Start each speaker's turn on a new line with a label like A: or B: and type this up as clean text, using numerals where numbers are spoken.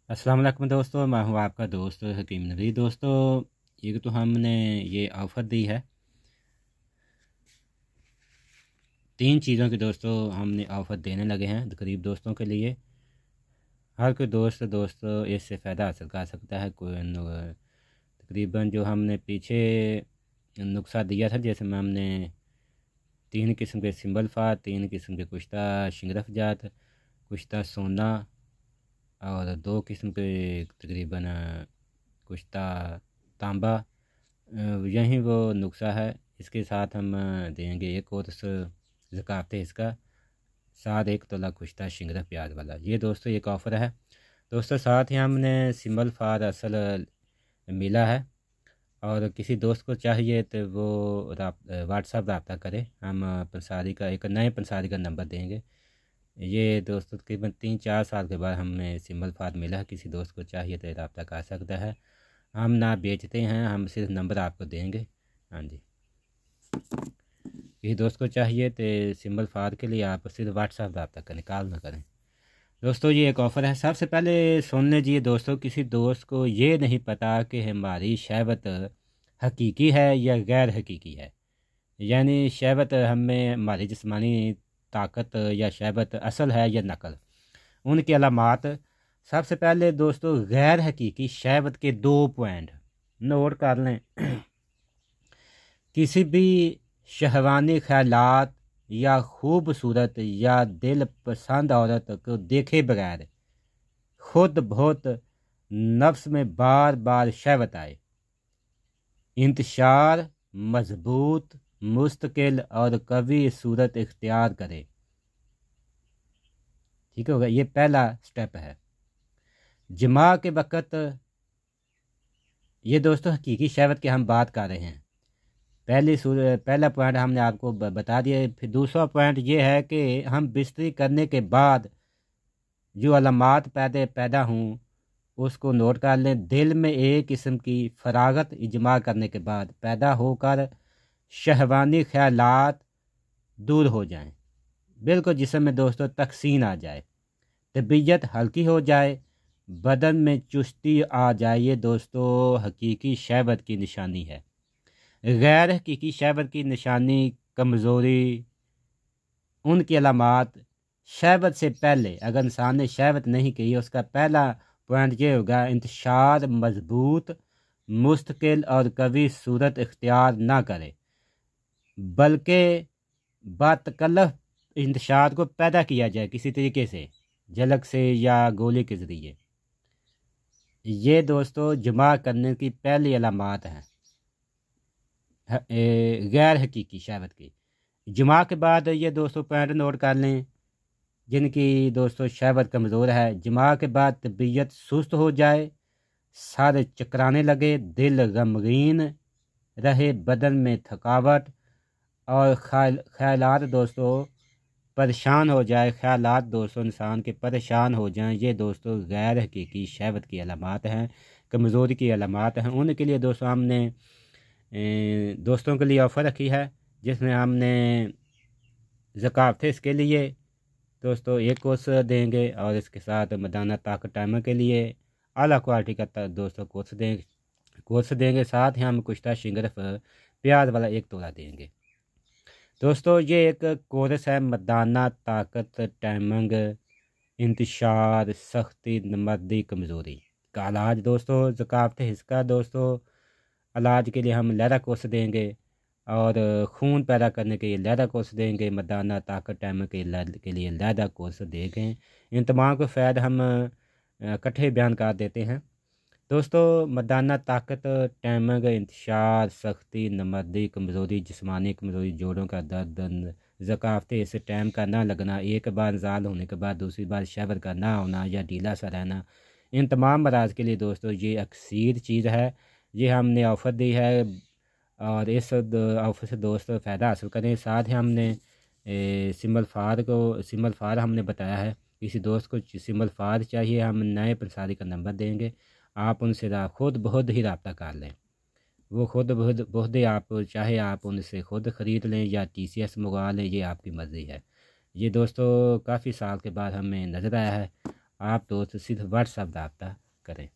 A: अस्सलाम वालेकुम दोस्तों, मैं हूं आपका दोस्त हकीम नबी। दोस्तों, एक तो हमने ये ऑफ़र दी है 3 चीज़ों की। दोस्तों, हमने ऑफ़र देने लगे हैं गरीब दोस्तों के लिए। हर कोई दोस्त इससे फ़ायदा हासिल कर सकता है। तकरीबन जो हमने पीछे नुस्खा दिया था, जैसे में हमने 3 किस्म के सिंबल फार, 3 किस्म के कुश्ता शिंगरफ जात, कुश्ता सोना और 2 किस्म के तकरीबन कुश्ता तांबा। यही वो नुस्खा है। इसके साथ हम देंगे एक और ज़कात इसका, साथ 1 तोला कुश्ता शिंगरा प्याज वाला। ये दोस्तों एक ऑफ़र है। दोस्तों, साथ ही हमने सिंबल फार असल मिला है, और किसी दोस्त को चाहिए तो वो व्हाट्सअप रब्ता करे। हम पंसारी का एक नए पंसारी का नंबर देंगे। ये दोस्तों तकरीबन 3-4 साल के बाद हमें सिंबल फार मिला है। किसी दोस्त को चाहिए तो रब्ता कर सकता है। हम ना बेचते हैं, हम सिर्फ नंबर आपको देंगे। हाँ जी, किसी दोस्त को चाहिए तो सिंबल फार के लिए आप सिर्फ व्हाट्सएप रब्ता करें, कॉल ना करें। दोस्तों, ये एक ऑफ़र है। सबसे पहले सुन लीजिए दोस्तों, किसी दोस्त को ये नहीं पता कि हमारी शहवत हकीकी है या गैर हकीकी है, यानी शहवत हमें हमारी जिस्मानी ताकत या शहवत असल है या नकल, उनकी अलामात। सबसे पहले दोस्तों, गैर हकीकी शहवत के 2 पॉइंट नोट कर लें। किसी भी शहवानी ख्यालात या खूबसूरत या दिल पसंद औरत को देखे बगैर खुद बहुत नफ्स में बार बार शहवत आए, इंतशार मजबूत, मुस्तकिल और कवी सूरत इख्तियार करे। ठीक होगा, ये पहला स्टेप है। जमा के वक़्त, ये दोस्तों हकीकी शहवत की हम बात कर रहे हैं। पहला पॉइंट हमने आपको बता दिया। फिर दूसरा पॉइंट ये है कि हम बिस्तरी करने के बाद जो अलामात पैदा हों उसको नोट कर लें। दिल में एक किस्म की फरागत इजमा करने के बाद पैदा होकर शहवानी ख्यालात दूर हो जाएं, बिल्कुल जिस्म में दोस्तों तकसीन आ जाए, तबीयत हल्की हो जाए, बदन में चुस्ती आ जाए। ये दोस्तों हकीकी शहवत की निशानी है। गैर हकीकी शहवत की निशानी कमज़ोरी, उनकी अलामात। शहवत से पहले अगर इंसान ने शहवत नहीं की, उसका पहला पॉइंट ये होगा, इंतशार मजबूत, मुस्तकिल और कभी सूरत इख्तियार ना करे, बल्कि बातकल्लफ इंतशार को पैदा किया जाए किसी तरीके से, झलक से या गोली के ज़रिए। ये दोस्तों जमा करने की पहली अलामात हैं गैर हकीकी शहवत की। जुमा के बाद ये दोस्तों पॉइंट नोट कर लें, जिनकी दोस्तों शहवत कमज़ोर है। जुमा के बाद तबीयत सुस्त हो जाए, सर चकराने लगे, दिल गमगीन रहे, बदन में थकावट और ख्यालात दोस्तों परेशान हो जाए। ख्यालात दोस्तों इंसान के परेशान हो जाएं, ये दोस्तों गैर हकीकी शहवत की अलामात हैं, कमज़ोरी की अलामात हैं। उनके लिए दोस्तों हमने दोस्तों के लिए ऑफ़र रखी है, जिसमें हमने ज़कात इसके लिए दोस्तों 1 कोर्स देंगे, और इसके साथ मदाना ताकत टाइमर के लिए आला क्वालिटी का दोस्तों कोर्स देंगे। साथ ही हम कुश्ता शिंगरफ प्याज वाला 1 तोला देंगे। दोस्तों, ये एक कोर्स है मदाना ताकत टाइमिंग इंतशार सख्ती मर्दी कमज़ोरी का इलाज। दोस्तों ज़कात इसका दोस्तों इलाज के लिए हम लहरा कोर्स देंगे, और खून पैदा करने के लिए लहरा कोर्स देंगे। मदाना ताकत टाइम के लिए लहरा कोर्स देंगे। इन तमाम को फ़ायदे हम इकट्ठे बयान कर देते हैं। दोस्तों, मदाना ताकत टाइमिंग इंतशार सख्ती नमर्दी कमज़ोरी, जिस्मानी कमज़ोरी, जोड़ों का दर्द, ज़कात इस टाइम का ना लगना, एक बार ज़ाल होने के बाद दूसरी बार शवर का ना होना या ढीला सा रहना, इन तमाम मराज के लिए दोस्तों ये अक्सीर चीज़ है। ये हमने ऑफ़र दी है, और इस ऑफ़र से दोस्त फ़ायदा हासिल करें। साथ ही हमने सिंबल फार हमने बताया है। किसी दोस्त को सिंबल फार चाहिए, हम नए प्रसारी का नंबर देंगे, आप उनसे खुद बहुत ही रब्ता कर लें। वो खुद बहुत ही, आप चाहे आप उनसे खुद ख़रीद लें या TCS मंगवा लें, ये आपकी मर्ज़ी है। ये दोस्तों काफ़ी साल के बाद हमें नज़र आया है, आप दोस्त सिर्फ व्हाट्सएप रब्ता करें।